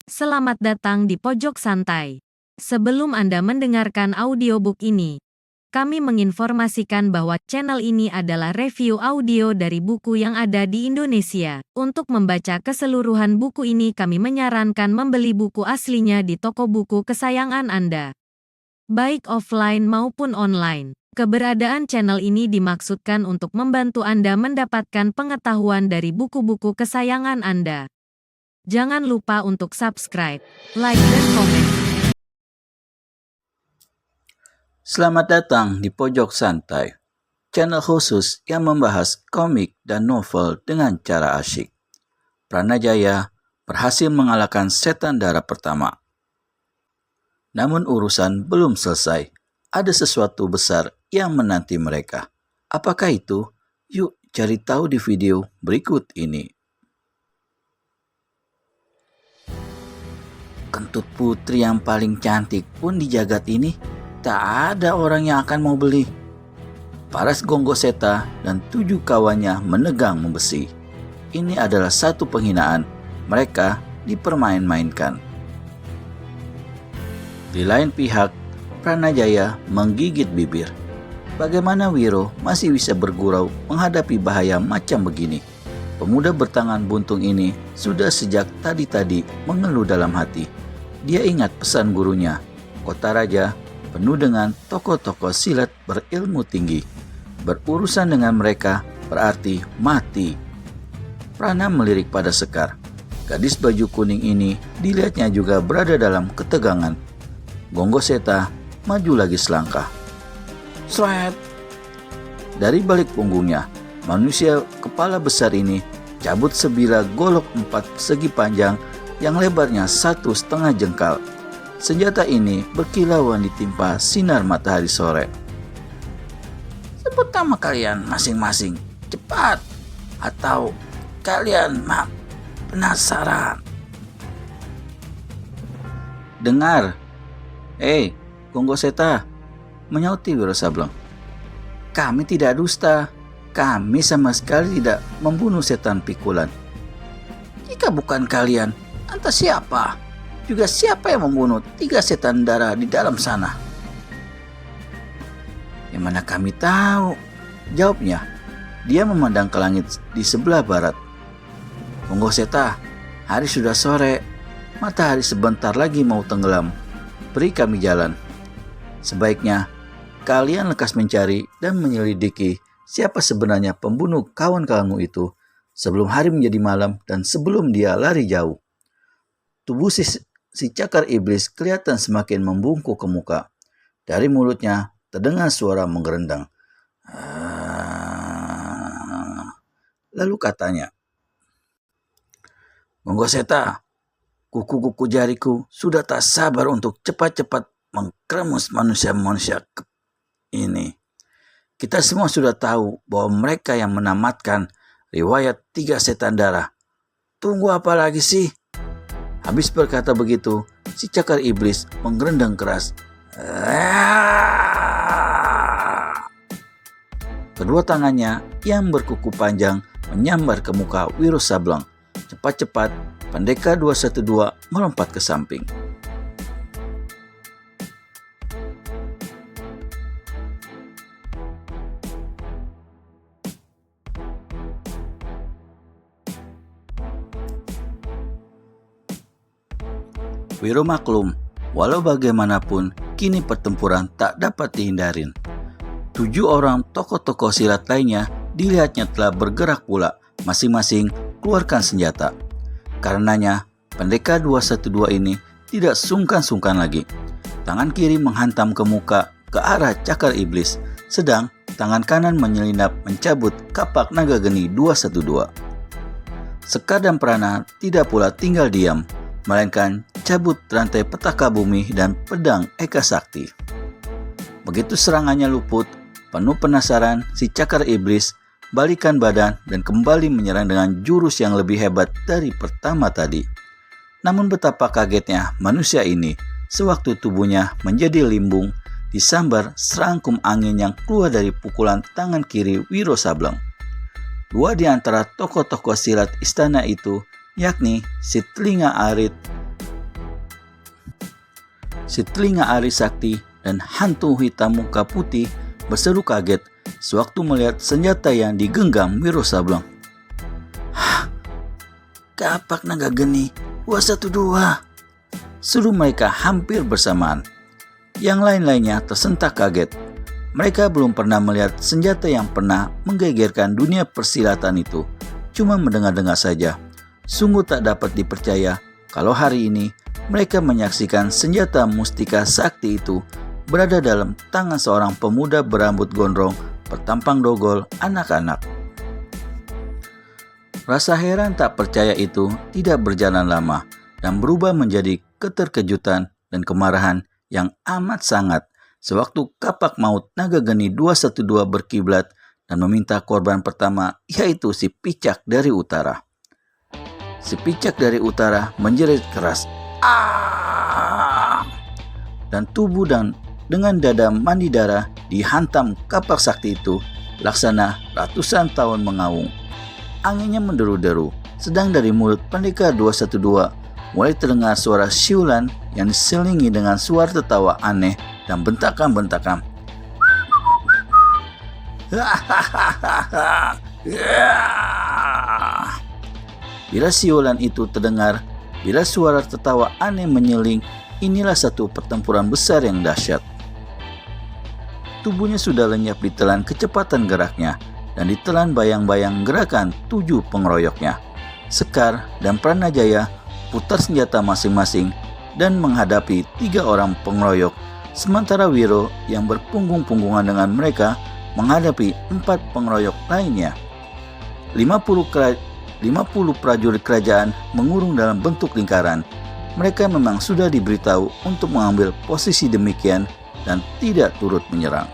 Selamat datang di Pojok Santai. Sebelum Anda mendengarkan audiobook ini, kami menginformasikan bahwa channel ini adalah review audio dari buku yang ada di Indonesia. Untuk membaca keseluruhan buku ini, kami menyarankan membeli buku aslinya di toko buku kesayangan Anda, baik offline maupun online. Keberadaan channel ini dimaksudkan untuk membantu Anda mendapatkan pengetahuan dari buku-buku kesayangan Anda. Jangan lupa untuk subscribe, like, dan komen. Selamat datang di Pojok Santai, channel khusus yang membahas komik dan novel dengan cara asyik. Pranajaya berhasil mengalahkan setan darah pertama. Namun urusan belum selesai. Ada sesuatu besar yang menanti mereka. Apakah itu? Yuk cari tahu di video berikut ini. Kentut putri yang paling cantik pun di jagat ini, tak ada orang yang akan mau beli. Paras Gonggoseta dan 7 kawannya menegang membesi. Ini adalah satu penghinaan. Mereka dipermain-mainkan. Di lain pihak, Pranajaya menggigit bibir. Bagaimana Wiro masih bisa bergurau menghadapi bahaya macam begini? Pemuda bertangan buntung ini sudah sejak tadi mengeluh dalam hati. Dia ingat pesan gurunya, kota raja penuh dengan tokoh-tokoh silat berilmu tinggi. Berurusan dengan mereka berarti mati. Prana melirik pada Sekar. Gadis baju kuning ini dilihatnya juga berada dalam ketegangan. Gonggoseta maju lagi selangkah. Sret! Dari balik punggungnya, manusia kepala besar ini cabut sebilah golok 4 segi panjang yang lebarnya 1,5 jengkal. Senjata ini berkilauan ditimpa sinar matahari sore. Sebut nama kalian masing-masing, cepat, atau kalian penasaran. Dengar, Gonggoseta, menyauti Wiro Sableng. Kami tidak dusta. Kami sama sekali tidak membunuh setan pikulan. Jika bukan kalian, entah siapa. Juga siapa yang membunuh 3 setan darah di dalam sana? Yang mana kami tahu? Jawabnya. Dia memandang ke langit di sebelah barat. Gonggoseta, hari sudah sore. Matahari sebentar lagi mau tenggelam. Beri kami jalan. Sebaiknya kalian lekas mencari dan menyelidiki siapa sebenarnya pembunuh kawan-kawanmu itu sebelum hari menjadi malam dan sebelum dia lari jauh. Tubuh si cakar iblis kelihatan semakin membungkuk ke muka. Dari mulutnya terdengar suara menggerendang. Lalu katanya, Gonggoseta, kuku-kuku jariku sudah tak sabar untuk cepat-cepat mengkremus manusia-manusia ini. Kita semua sudah tahu bahwa mereka yang menamatkan riwayat 3 setan darah. Tunggu apa lagi sih? Habis berkata begitu, si cakar iblis menggerendang keras. Kedua tangannya yang berkuku panjang menyambar ke muka Wiro Sableng. Cepat-cepat, Pendekar 212 melompat ke samping. Wiro maklum, walau bagaimanapun, kini pertempuran tak dapat dihindarin. 7 orang tokoh-tokoh silat lainnya dilihatnya telah bergerak pula, masing-masing keluarkan senjata. Karenanya, Pendekar 212 ini tidak sungkan-sungkan lagi. Tangan kiri menghantam ke muka ke arah cakar iblis, sedang tangan kanan menyelinap mencabut kapak naga geni 212. Sekar dan Prana tidak pula tinggal diam, melainkan cabut rantai petaka bumi dan pedang Eka Sakti. Begitu serangannya luput, penuh penasaran si cakar iblis balikan badan dan kembali menyerang dengan jurus yang lebih hebat dari pertama tadi. Namun betapa kagetnya manusia ini sewaktu tubuhnya menjadi limbung disambar serangkum angin yang keluar dari pukulan tangan kiri Wiro Sableng. 2 di antara tokoh-tokoh silat istana itu, yakni si telinga arit Si telinga Arit Sakti dan hantu hitam muka putih berseru kaget sewaktu melihat senjata yang digenggam Wiro Sableng. "Kapak naga geni, 212!" seru mereka hampir bersamaan. Yang lain-lainnya tersentak kaget. Mereka belum pernah melihat senjata yang pernah menggegerkan dunia persilatan itu. Cuma mendengar-dengar saja. Sungguh tak dapat dipercaya kalau hari ini mereka menyaksikan senjata mustika sakti itu berada dalam tangan seorang pemuda berambut gondrong bertampang dogol anak-anak. Rasa heran tak percaya itu tidak berjalan lama dan berubah menjadi keterkejutan dan kemarahan yang amat sangat sewaktu kapak maut naga geni 212 berkiblat dan meminta korban pertama, yaitu si Picak dari utara. Si Picak dari utara menjerit keras, "Ah!" dan tubuh dan dengan dada mandi darah dihantam kapak sakti itu laksana ratusan tahun mengaung. Anginnya menderu-deru, sedang dari mulut pendekar 212 mulai terdengar suara siulan yang diselingi dengan suara tertawa aneh dan bentakan-bentakan. Bila siulan itu terdengar, bila suara tertawa aneh menyeling, inilah satu pertempuran besar yang dahsyat. Tubuhnya sudah lenyap ditelan kecepatan geraknya dan ditelan bayang-bayang gerakan 7 pengeroyoknya. Sekar dan Pranajaya putar senjata masing-masing dan menghadapi 3 orang pengeroyok, sementara Wiro yang berpunggung-punggungan dengan mereka menghadapi 4 pengeroyok lainnya. 50 prajurit kerajaan mengurung dalam bentuk lingkaran. Mereka memang sudah diberitahu untuk mengambil posisi demikian dan tidak turut menyerang.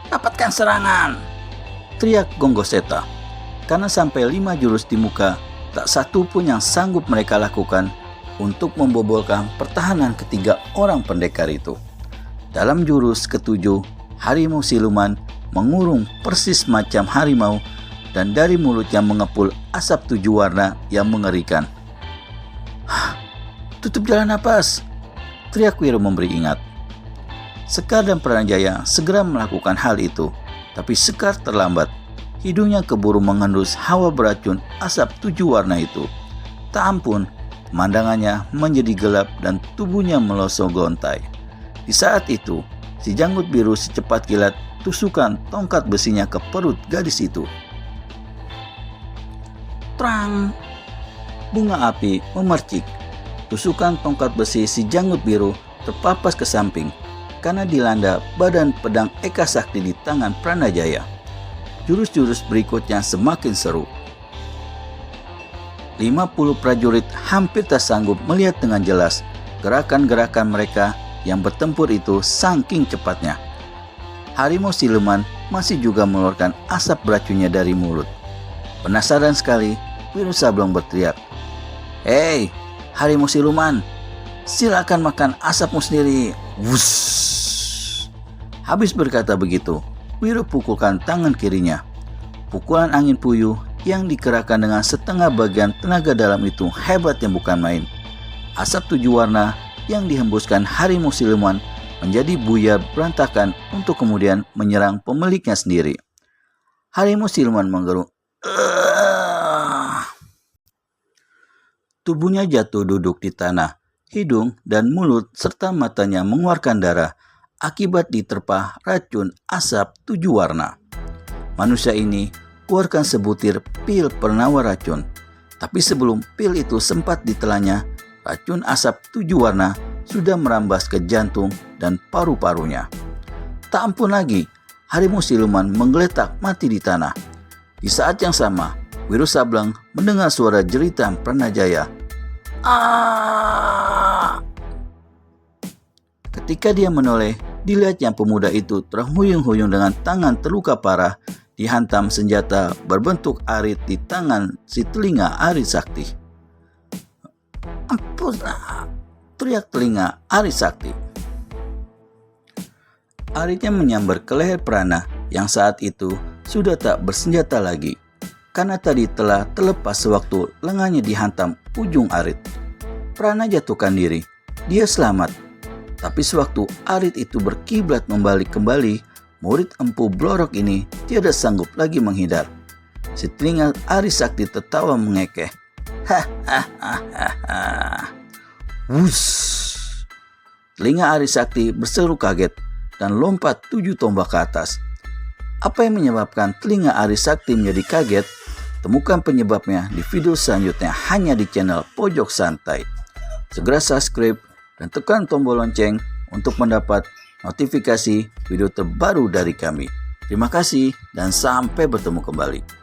"Dapatkan serangan!" teriak Gonggoseta. Karena sampai 5 jurus di muka, tak satu pun yang sanggup mereka lakukan untuk membobolkan pertahanan ketiga orang pendekar itu. Dalam jurus ketujuh, harimau siluman mengurung persis macam harimau dan dari mulutnya mengepul asap 7 warna yang mengerikan. "Tutup jalan napas!" teriak Wiro memberi ingat. Sekar dan Pranajaya segera melakukan hal itu, tapi Sekar terlambat. Hidungnya keburu mengendus hawa beracun asap 7 warna itu. Tak ampun, pemandangannya menjadi gelap dan tubuhnya melosong gontai. Di saat itu, si janggut biru secepat kilat tusukan tongkat besinya ke perut gadis itu. Trang! Bunga api memercik. Tusukan tongkat besi si janggut biru terpapas ke samping karena dilanda badan pedang Eka Sakti di tangan Pranajaya. Jurus-jurus berikutnya semakin seru. 50 prajurit hampir tak sanggup melihat dengan jelas gerakan-gerakan mereka yang bertempur itu saking cepatnya. Harimau siluman masih juga mengeluarkan asap beracunnya dari mulut. Penasaran sekali, Wiro Sableng berteriak, "Hei, harimau siluman, silakan makan asapmu sendiri." Wuss. Habis berkata begitu, Wiro pukulkan tangan kirinya. Pukulan angin puyuh yang dikerahkan dengan setengah bagian tenaga dalam itu hebat yang bukan main. Asap 7 warna yang dihembuskan harimau siluman menjadi buyar berantakan untuk kemudian menyerang pemiliknya sendiri. Harimau siluman menggeru. Tubuhnya jatuh duduk di tanah. Hidung dan mulut serta matanya mengeluarkan darah akibat diterpa racun asap 7 warna. Manusia ini keluarkan sebutir pil penawar racun. Tapi sebelum pil itu sempat ditelannya, racun asap 7 warna sudah merambas ke jantung dan paru-parunya. Tak ampun lagi, harimau siluman menggeletak mati di tanah. Di saat yang sama, Wiro Sableng mendengar suara jeritan Pranajaya. "Ah!" Ketika dia menoleh, dilihatnya pemuda itu terhuyung-huyung dengan tangan terluka parah dihantam senjata berbentuk arit di tangan si telinga Arit Sakti. "Ampunlah!" teriak telinga Arit Sakti. Aritnya menyambar ke leher Prana yang saat itu sudah tak bersenjata lagi, karena tadi telah terlepas sewaktu lengannya dihantam ujung arit. Prana jatuhkan diri. dia selamat. Tapi sewaktu arit itu berkiblat membalik kembali, murid Empu Blorok ini tiada sanggup lagi menghindar. Si telinga Aris Sakti tertawa mengekeh. Hahaha. Wus. Telinga Aris Sakti berseru kaget dan lompat 7 tombak ke atas. Apa yang menyebabkan telinga Aris Sakti menjadi kaget? Temukan penyebabnya di video selanjutnya hanya di channel Pojok Santai. Segera subscribe dan tekan tombol lonceng untuk mendapat notifikasi video terbaru dari kami. Terima kasih dan sampai bertemu kembali.